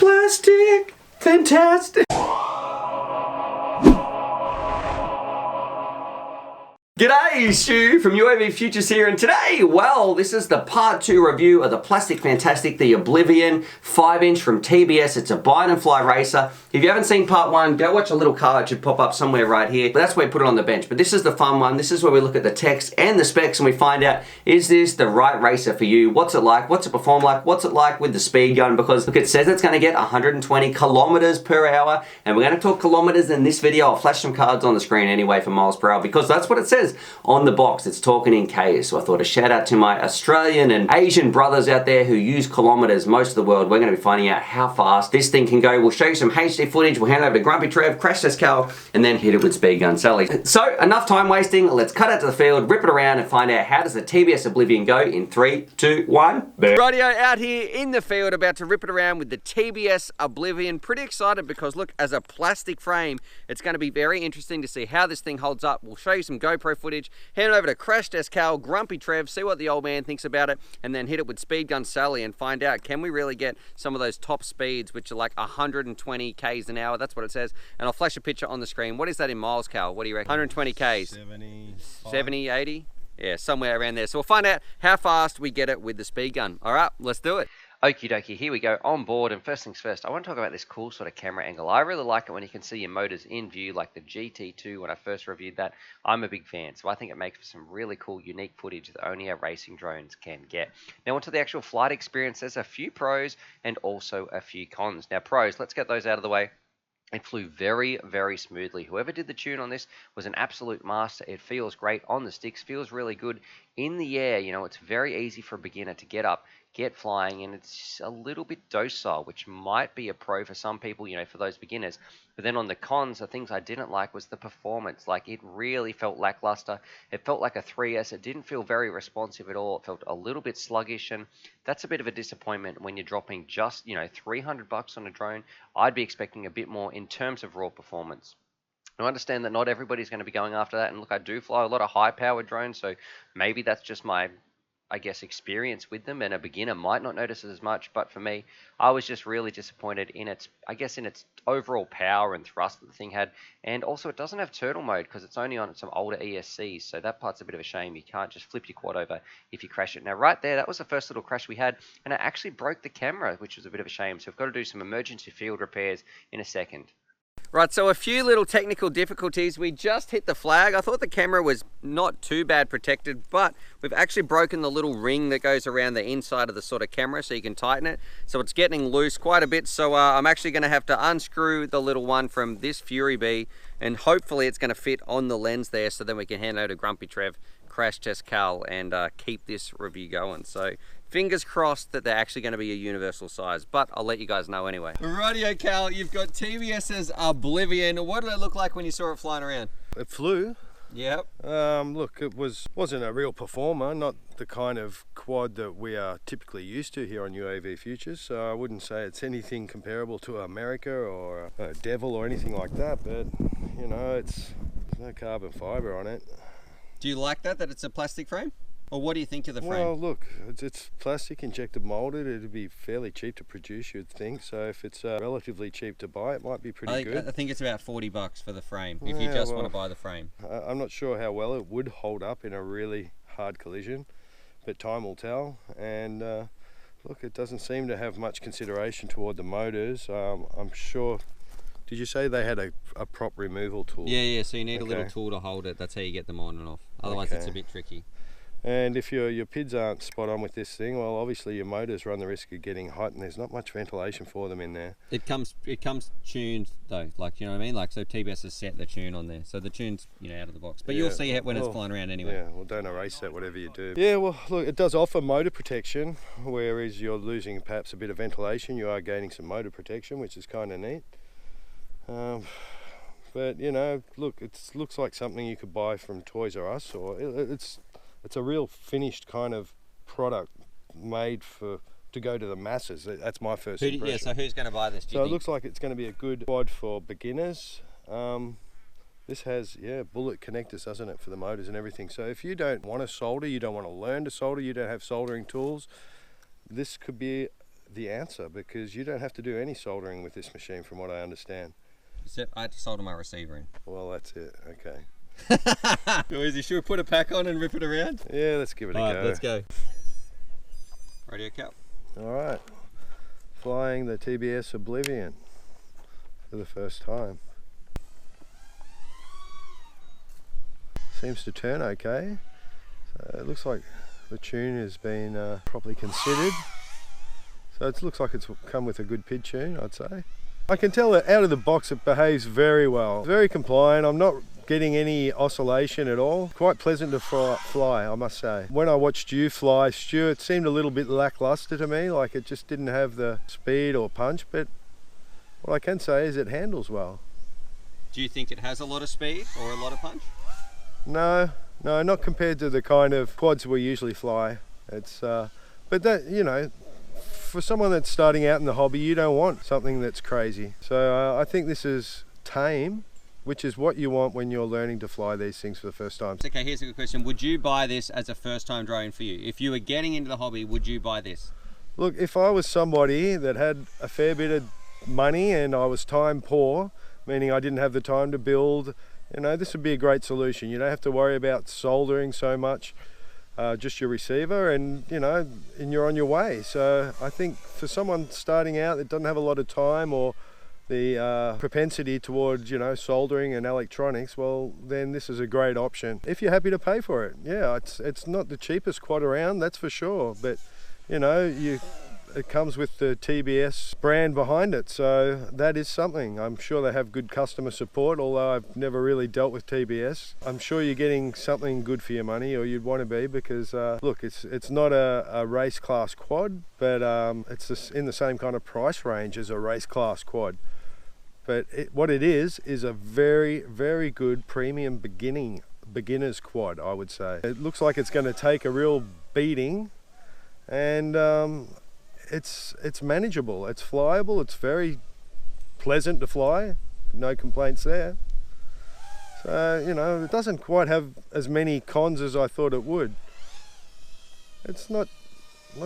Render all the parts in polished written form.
Plastic, fantastic. G'day, Stu from UAVfutures here, and today, well, this is the part 2 review of the Plastic Fantastic, the Oblivion 5-inch from TBS. It's a bite and fly racer. If you haven't seen part 1, go watch a little card. It should pop up somewhere right here. But that's where we put it on the bench. But this is the fun one. This is where we look at the text and the specs and we find out, is this the right racer for you? What's it like? What's it perform like? What's it like with the speed gun? Because look, it says it's going to get 120 kilometers per hour, and we're going to talk kilometers in this video. I'll flash some cards on the screen anyway for miles per hour because that's what it says on the box. It's talking in Ks. So I thought a shout out to my Australian and Asian brothers out there who use kilometers most of the world. We're going to be finding out how fast this thing can go. We'll show you some HD footage. We'll hand over to Grumpy Trev, crash test Cal, and then hit it with Speed Gun Sally. So enough time wasting. Let's cut out to the field, rip it around, and find out how does the TBS Oblivion go in 3, 2, 1. Rightio, out here in the field, about to rip it around with the TBS Oblivion. Pretty excited because look, as a plastic frame, it's going to be very interesting to see how this thing holds up. We'll show you some GoPro footage, hand it over to Crash Test Cal, Grumpy Trev, see what the old man thinks about it, and then hit it with Speed Gun Sally and find out, can we really get some of those top speeds, which are like 120 Ks an hour? That's what it says. And I'll flash a picture on the screen. What is that in miles, Cal? What do you reckon? 120 Ks? 70, 80? Yeah, somewhere around there. So we'll find out how fast we get it with the speed gun. All right, let's do it. Okie dokie, here we go, on board, and first things first, I want to talk about this cool sort of camera angle. I really like it when you can see your motors in view, like the GT2 when I first reviewed that. I'm a big fan, so I think it makes for some really cool, unique footage that only our racing drones can get. Now onto the actual flight experience, there's a few pros and also a few cons. Now pros, let's get those out of the way. It flew very, very smoothly. Whoever did the tune on this was an absolute master. It feels great on the sticks, feels really good in the air. You know, it's very easy for a beginner to get up, get flying, and it's a little bit docile, which might be a pro for some people, you know, for those beginners. But then on the cons, the things I didn't like was the performance. Like, it really felt lackluster. It felt like a 3S. It didn't feel very responsive at all. It felt a little bit sluggish, and that's a bit of a disappointment when you're dropping just, you know, $300 on a drone. I'd be expecting a bit more in terms of raw performance. I understand that not everybody's going to be going after that, and look, I do fly a lot of high-powered drones, so maybe that's just my, I guess, experience with them, and a beginner might not notice it as much. But for me, I was just really disappointed in its, I guess, in its overall power and thrust that the thing had. And also, it doesn't have turtle mode because it's only on some older ESCs, so that part's a bit of a shame. You can't just flip your quad over if you crash it. Now right there, that was the first little crash we had, and it actually broke the camera, which was a bit of a shame. So we've got to do some emergency field repairs in a second. Right, so a few little technical difficulties. We just hit the flag. I thought the camera was not too bad protected, but we've actually broken the little ring that goes around the inside of the sort of camera so you can tighten it. So it's getting loose quite a bit. So I'm actually going to have to unscrew the little one from this Fury Bee, and hopefully it's going to fit on the lens there, so then we can hand over to Grumpy Trev, Crash Test Cal, and keep this review going. So fingers crossed that they're actually going to be a universal size, but I'll let you guys know anyway. Rightio, Cal, you've got TBS's Oblivion. What did it look like when you saw it flying around? It flew. Yep. Look, it wasn't a real performer, not the kind of quad that we are typically used to here on UAVfutures. So I wouldn't say it's anything comparable to America or a Devil or anything like that, but you know, there's no carbon fiber on it. Do you like that it's a plastic frame? Or what do you think of the frame? Well, look, it's plastic, injected molded. It'd be fairly cheap to produce, you'd think. So if it's relatively cheap to buy, it might be pretty good. I think it's about $40 for the frame, if you just want to buy the frame. I'm not sure how well it would hold up in a really hard collision, but time will tell. And look, it doesn't seem to have much consideration toward the motors. I'm sure. Did you say they had a prop removal tool? Yeah, so you need a little tool to hold it. That's how you get them on and off. Otherwise it's a bit tricky. And if your PIDs aren't spot on with this thing, well, obviously your motors run the risk of getting hot, and there's not much ventilation for them in there. It comes tuned though, like, you know what I mean? Like, so TBS has set the tune on there, so the tune's, you know, out of the box. But you'll see it when it's flying around anyway. Yeah, well, don't erase that, whatever you do. Yeah, well, look, it does offer motor protection, whereas you're losing perhaps a bit of ventilation. You are gaining some motor protection, which is kind of neat. But you know, look, it looks like something you could buy from Toys R Us, or it's a real finished kind of product made to go to the masses. That's my first impression. Yeah, so who's going to buy this, do you think? It looks like it's going to be a good quad for beginners. This has, bullet connectors, doesn't it, for the motors and everything. So if you don't want to solder, you don't want to learn to solder, you don't have soldering tools, this could be the answer, because you don't have to do any soldering with this machine from what I understand. Except I had to solder my receiver in. Well, that's it. Okay. Should we put a pack on and rip it around? Yeah, let's give it a go. Let's go. Radio cap. All right. Flying the Tbs Oblivion for the first time. Seems to turn okay. So it looks like the tune has been properly considered. So it looks like it's come with a good PID tune, I'd say. I can tell that out of the box it behaves very well. Very compliant. I'm not getting any oscillation at all. Quite pleasant to fly, I must say. When I watched you fly, Stu, it seemed a little bit lackluster to me, like it just didn't have the speed or punch, but what I can say is it handles well. Do you think it has a lot of speed or a lot of punch? No, not compared to the kind of quads we usually fly. It's, but that, you know, for someone that's starting out in the hobby, you don't want something that's crazy. So I think this is tame, which is what you want when you're learning to fly these things for the first time. Okay, here's a good question. Would you buy this as a first time drone for you? If you were getting into the hobby, would you buy this? Look, if I was somebody that had a fair bit of money and I was time poor, meaning I didn't have the time to build, you know, this would be a great solution. You don't have to worry about soldering so much. Just your receiver, and you know, and you're on your way. So I think for someone starting out that doesn't have a lot of time or the propensity towards, you know, soldering and electronics, well, then this is a great option if you're happy to pay for it. Yeah, it's not the cheapest quad around, that's for sure, but you know, it comes with the TBS brand behind it, so that is something. I'm sure they have good customer support, although I've never really dealt with TBS. I'm sure you're getting something good for your money, or you'd want to be, because look, it's not a race class quad, but it's in the same kind of price range as a race class quad. But what it is a very, very good premium beginner's quad, I would say. It looks like it's going to take a real beating, and it's manageable, it's flyable, it's very pleasant to fly, no complaints there. So, you know, it doesn't quite have as many cons as I thought it would. It's not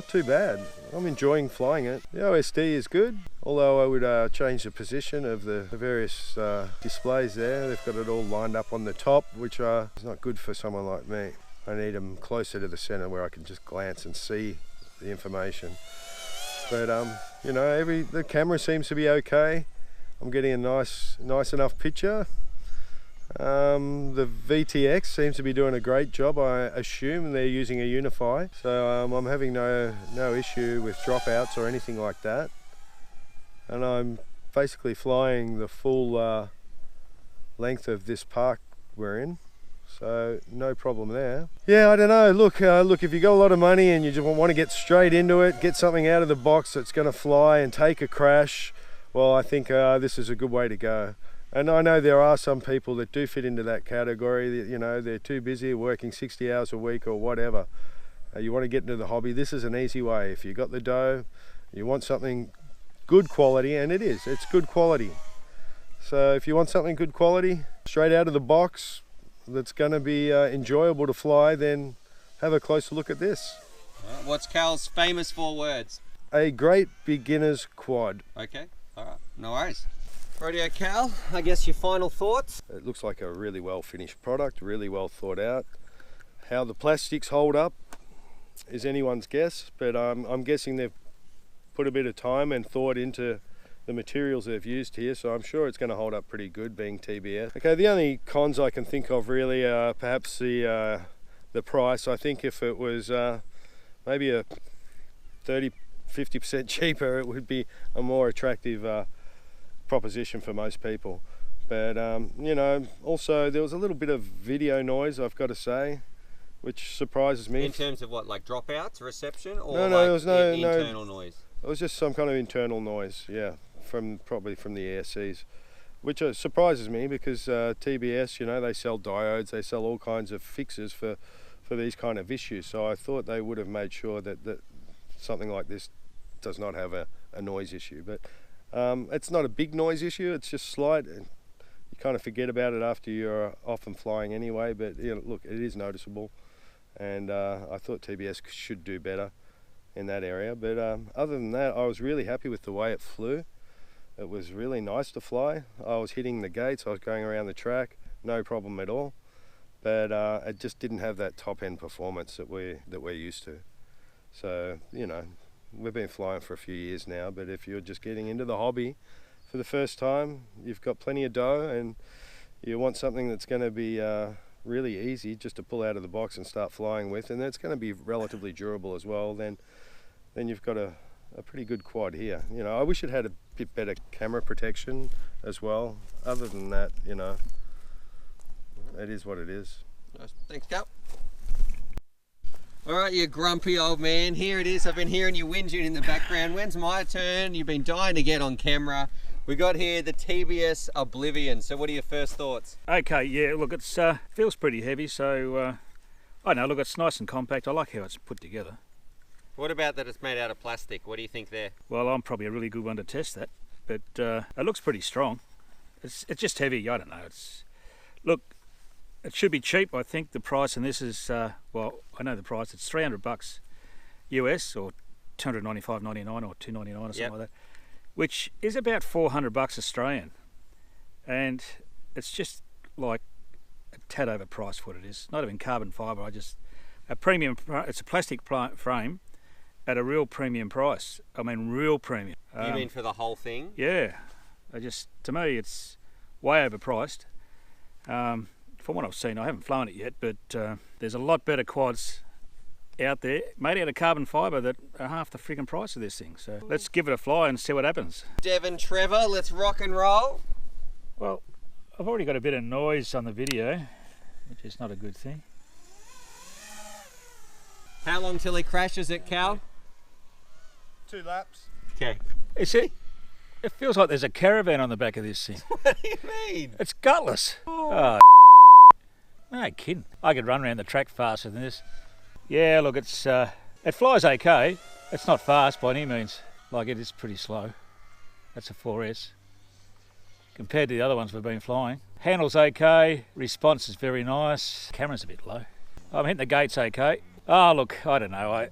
too bad. I'm enjoying flying it. The Osd is good, although I would change the position of the various displays there. They've got it all lined up on the top, which is not good for someone like me. I need them closer to the center where I can just glance and see the information. But you know, the camera seems to be okay. I'm getting a nice enough picture. The VTX seems to be doing a great job. I assume they're using a Unify, so I'm having no issue with dropouts or anything like that. And I'm basically flying the full length of this park we're in, so no problem there. Yeah, I don't know. Look, if you got a lot of money and you just want to get straight into it, get something out of the box that's going to fly and take a crash, well, I think this is a good way to go. And I know there are some people that do fit into that category. That, you know, they're too busy working 60 hours a week or whatever. You want to get into the hobby. This is an easy way. If you got the dough, you want something good quality, and it's good quality. So if you want something good quality, straight out of the box, that's going to be enjoyable to fly, then have a closer look at this. What's Cal's famous 4 words? A great beginner's quad. Okay, all right, no worries. Rightio, Cal, I guess your final thoughts? It looks like a really well finished product, really well thought out. How the plastics hold up is anyone's guess, but I'm guessing they've put a bit of time and thought into the materials they've used here, so I'm sure it's going to hold up pretty good, being TBS. Okay, the only cons I can think of really are perhaps the price. I think if it was maybe a 30-50% cheaper, it would be a more attractive proposition for most people. But you know, also there was a little bit of video noise, I've got to say, which surprises me. In terms of what, like dropouts, reception, or no, like there was no internal noise? It was just some kind of internal noise, yeah, probably from the AirCs, which surprises me because TBS, you know, they sell diodes, they sell all kinds of fixes for these kind of issues. So I thought they would have made sure that something like this does not have a noise issue. But it's not a big noise issue, it's just slight. You kind of forget about it after you're off and flying anyway, but you know, look, it is noticeable, and I thought TBS should do better. in that area. But other than that, I was really happy with the way it flew. It was really nice to fly. I was hitting the gates, I was going around the track, no problem at all. But it just didn't have that top end performance that we're used to. So, you know, we've been flying for a few years now, but if you're just getting into the hobby for the first time, you've got plenty of dough and you want something that's going to be really easy just to pull out of the box and start flying with, and that's going to be relatively durable as well, then you've got a pretty good quad here. You know, I wish it had a bit better camera protection as well. Other than that, you know, it is what it is. Nice. Thanks, Cal. All right, you grumpy old man. Here it is. I've been hearing you whinging in the background. When's my turn? You've been dying to get on camera. We got here the Tbs Oblivion. So what are your first thoughts? Okay, yeah, look, it's feels pretty heavy, so I don't know, look, it's nice and compact. I like how it's put together. What about that it's made out of plastic? What do you think there? Well, I'm probably a really good one to test that, but it looks pretty strong. It's just heavy, I don't know. Look, it should be cheap. I think the price on this is, well, I know the price, it's $300 US or $295.99 or $299 or something like that, which is about $400 Australian. And it's just like a tad overpriced for what it is. Not even carbon fibre, a premium, it's a plastic frame at a real premium price. I mean, real premium. You mean for the whole thing? Yeah, to me, it's way overpriced. From what I've seen, I haven't flown it yet, but there's a lot better quads out there made out of carbon fibre that are half the freaking price of this thing. So let's give it a fly and see what happens. Devon, Trevor, let's rock and roll. Well, I've already got a bit of noise on the video, which is not a good thing. How long till he crashes it, Cal? 2 laps. Okay. You see, it feels like there's a caravan on the back of this thing. What do you mean? It's gutless. Oh, no kidding. I could run around the track faster than this. Yeah, look, it flies okay. It's not fast by any means. Like, it is pretty slow. That's a 4S. Compared to the other ones we've been flying. Handle's okay, response is very nice. Camera's a bit low. I'm hitting the gates okay. Oh, look, I don't know.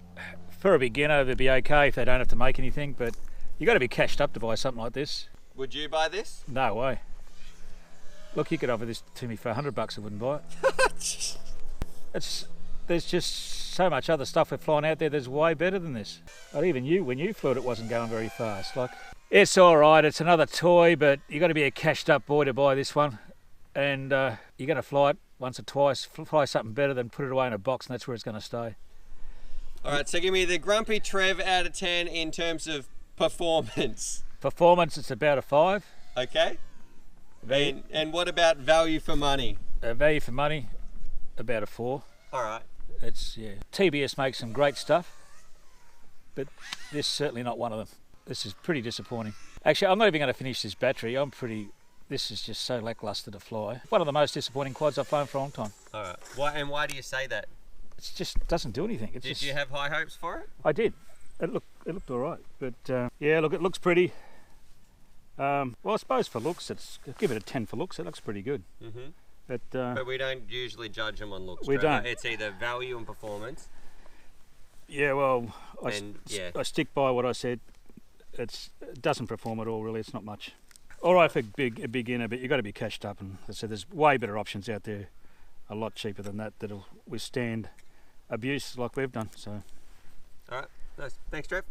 For a beginner, it'd be okay if they don't have to make anything, but you got to be cashed up to buy something like this. Would you buy this? No way. Look, you could offer this to me for $100, I wouldn't buy it. There's just so much other stuff we're flying out there that's way better than this. But even you, when you flew it, wasn't going very fast. Like, it's all right, it's another toy, but you got to be a cashed up boy to buy this one. And you're going to fly it once or twice, fly something better than put it away in a box, and that's where it's going to stay. All right, so give me the Grumpy Trev out of 10 in terms of performance. Performance, it's about a 5. Okay. And what about value for money? Value for money, about a 4. All right. TBS makes some great stuff, but this is certainly not one of them. This is pretty disappointing. Actually, I'm not even going to finish this battery. This is just so lackluster to fly. One of the most disappointing quads I've flown for a long time. All right. Why do you say that? It just doesn't do anything. Did you have high hopes for it? I did. It looked all right, but yeah, look, it looks pretty. Well, I suppose for looks, I'll give it a 10 for looks. It looks pretty good. Mm-hmm. But we don't usually judge them on looks. We don't. It's either value and performance. Yeah, well, I stick by what I said. It doesn't perform at all, really. It's not much. All right for a beginner, but you've got to be cashed up. And as I said, there's way better options out there, a lot cheaper than that'll withstand abuse like we've done. So. All right, nice. Thanks, Trev.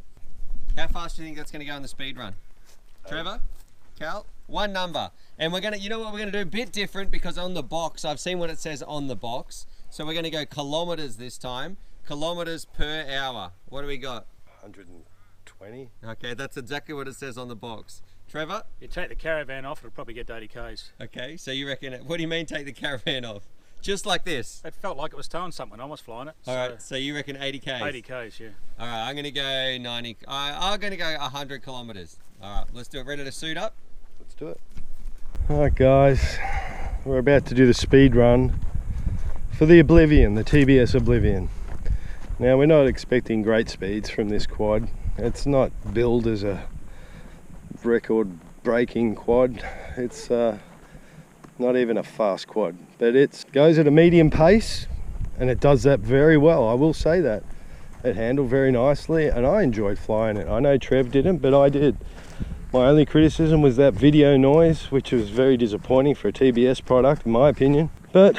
How fast do you think that's going to go in the speed run? Trevor? Cal? One number. And we're going to, you know what we're going to do? A bit different, because on the box, I've seen what it says on the box. So we're going to go kilometres this time. Kilometres per hour. What do we got? 120. Okay, that's exactly what it says on the box. Trevor? You take the caravan off, it'll probably get to 80 k's. Okay, so you reckon, what do you mean take the caravan off? Just like this? It felt like it was towing something. I was flying it. All right, so you reckon 80 k's? 80 k's, yeah. All right, I'm going to go 90. I'm going to go 100 kilometres. All right, let's do it. Ready to suit up? Let's do it. All right, guys, we're about to do the speed run for the Oblivion, the Tbs Oblivion. Now, we're not expecting great speeds from this quad. It's not billed as a record-breaking quad. It's not even a fast quad, but it goes at a medium pace, and it does that very well, I will say that. It handled very nicely and I enjoyed flying it. I know Trev didn't, but I did. My only criticism was that video noise, which was very disappointing for a TBS product in my opinion. But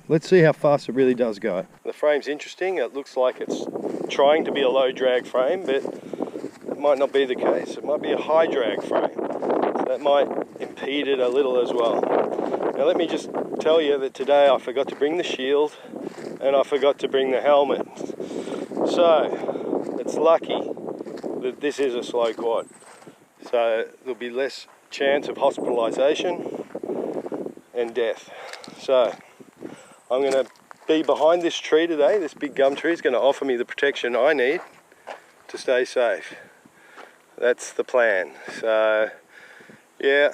let's see how fast it really does go. The frame's interesting. It looks like it's trying to be a low drag frame, but it might not be the case. It might be a high drag frame. So that might impede it a little as well. Now let me just tell you that today I forgot to bring the shield and I forgot to bring the helmet. So it's lucky that this is a slow quad. So there'll be less chance of hospitalisation and death. So I'm going to be behind this tree today. This big gum tree is going to offer me the protection I need to stay safe. That's the plan. So yeah,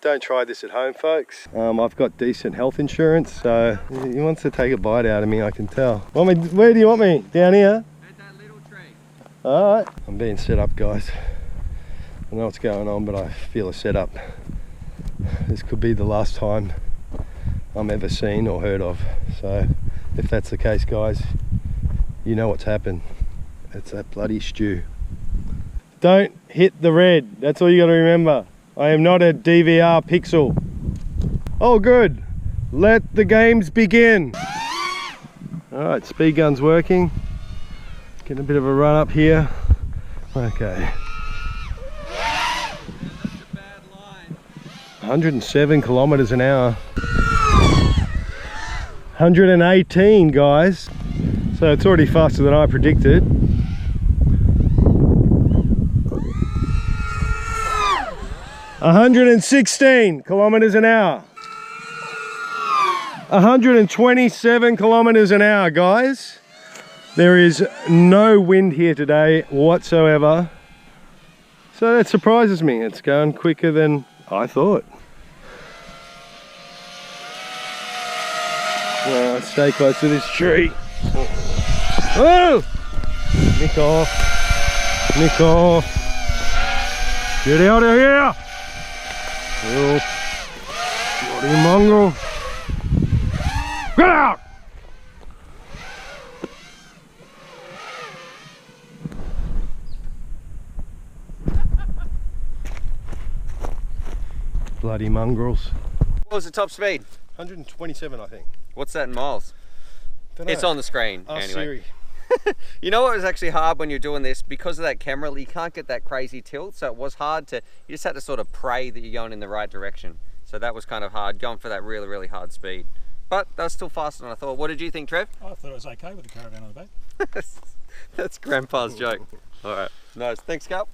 don't try this at home, folks. I've got decent health insurance, so he wants to take a bite out of me, I can tell. Where do you want me? Down here? At that little tree. Alright. I'm being set up, guys. I know what's going on, but I feel a setup. This could be the last time I'm ever seen or heard of. So if that's the case, guys, you know what's happened. It's that bloody stew. Don't hit the red. That's all you got to remember. I am not a DVR pixel. Oh, good. Let the games begin. All right, speed gun's working. Getting a bit of a run up here. Okay. 107 kilometers an hour. 118, guys. So it's already faster than I predicted. 116 kilometers an hour. 127 kilometers an hour, guys. There is no wind here today whatsoever. So that surprises me. It's going quicker than I thought. Well, stay close to this tree. Oh! Nick off. Nick off. Get out of here! Oh, bloody mongrel. Get out! Bloody mongrels. What was the top speed? 127, I think. What's that in miles? Dunno. It's on the screen. Ask anyway. Siri. You know what was actually hard when you're doing this? Because of that camera, you can't get that crazy tilt, so it was hard to, you just had to sort of pray that you're going in the right direction. So that was kind of hard, going for that really, really hard speed. But that was still faster than I thought. What did you think, Trev? I thought it was okay with the caravan on the back. That's Grandpa's joke. All right, nice. Thanks, Cal.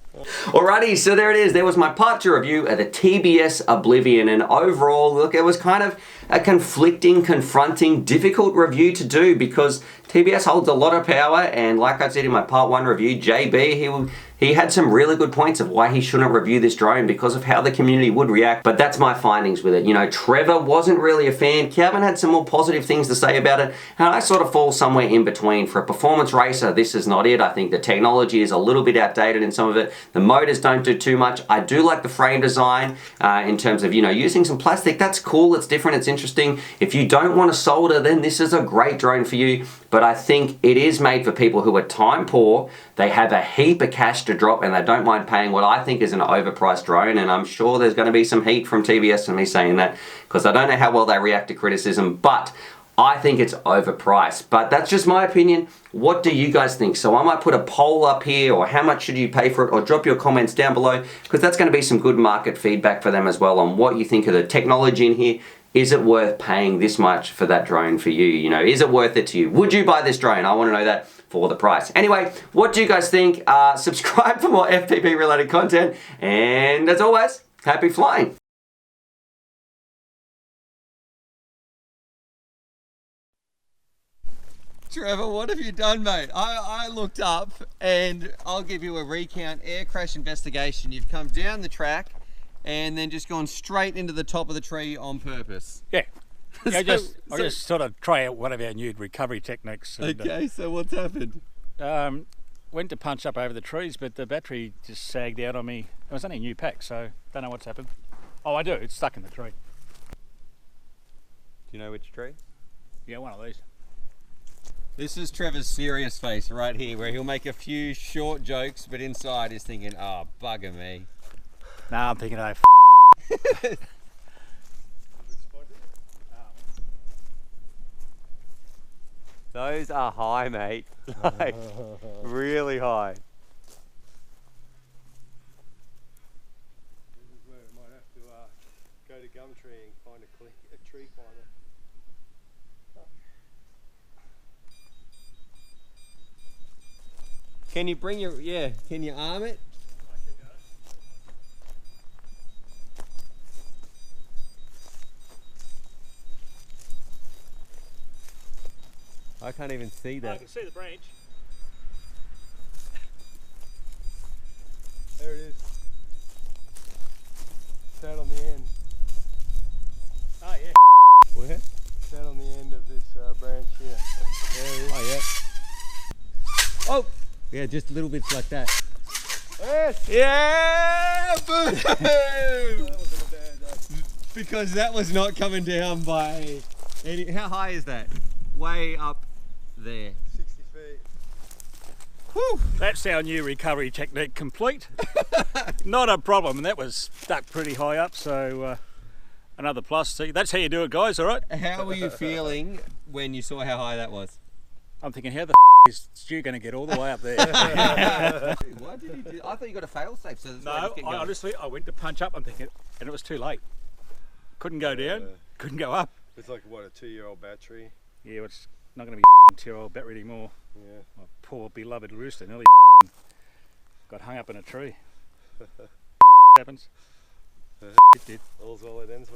Alrighty, so there it is. There was my part 2 review of the TBS Oblivion, and overall, look, it was kind of a conflicting, confronting, difficult review to do because TBS holds a lot of power, and like I said in my part 1 review, JB, he had some really good points of why he shouldn't review this drone because of how the community would react, but that's my findings with it. You know, Trevor wasn't really a fan. Kevin had some more positive things to say about it, and I sort of fall somewhere in between. For a performance racer, this is not it. I think the technology is a little bit outdated in some of it. The motors don't do too much. I do like the frame design in terms of, you know, using some plastic. That's cool, it's different, it's interesting. If you don't want to solder, then this is a great drone for you, but I think it is made for people who are time poor. They have a heap of cash to drop and they don't mind paying what I think is an overpriced drone, and I'm sure there's going to be some heat from TBS and me saying that because I don't know how well they react to criticism, but I think it's overpriced. But that's just my opinion. What do you guys think? So I might put a poll up here, or how much should you pay for it, or drop your comments down below because that's going to be some good market feedback for them as well on what you think of the technology in here. Is it worth paying this much for that drone for you? You know, is it worth it to you? Would you buy this drone? I want to know that for the price. Anyway, what do you guys think? Subscribe for more FPV related content, and as always, happy flying. Trevor, what have you done, mate? I looked up, and I'll give you a recount. Air crash investigation. You've come down the track and then just gone straight into the top of the tree on purpose. Yeah. So- I just sort of try out one of our new recovery techniques. And, Okay, so what's happened? went to punch up over the trees, but the battery just sagged out on me. It was only a new pack, so don't know what's happened. Oh, I do. It's stuck in the tree. Do you know which tree? Yeah, one of these. This is Trevor's serious face right here, where he'll make a few short jokes, but inside he's thinking, oh, bugger me. Nah, I'm thinking, oh, Those are high, mate. Like, really high. This is where we might have to go to Gumtree and find a tree climber. Can you bring your, can you arm it? I can't even see that. I can see the branch. There it is. It's out on the end. Oh yeah. Where? It's out on the end of this branch here. There it is. Oh yeah. Oh! Yeah, just little bits like that. Yes! Yeah! Boom! That wasn't a bad Because that was not coming down by any. How high is that? Way up there. 60 feet. Whew! That's our new recovery technique complete. Not a problem, and that was stuck pretty high up, so another plus. See, that's how you do it, guys, all right? How were you feeling when you saw how high that was? I'm thinking, how the is Stu going to get all the way up there? Why did you do? I thought you got a fail safe, so No, honestly, I went to punch up, I'm thinking, and it was too late. Couldn't go down, couldn't go up. It's like, what, a 2-year-old battery? Yeah, it's not going to be 2-year-old battery anymore. Yeah. My poor beloved rooster nearly got hung up in a tree. Happens. It did. All's well that ends well.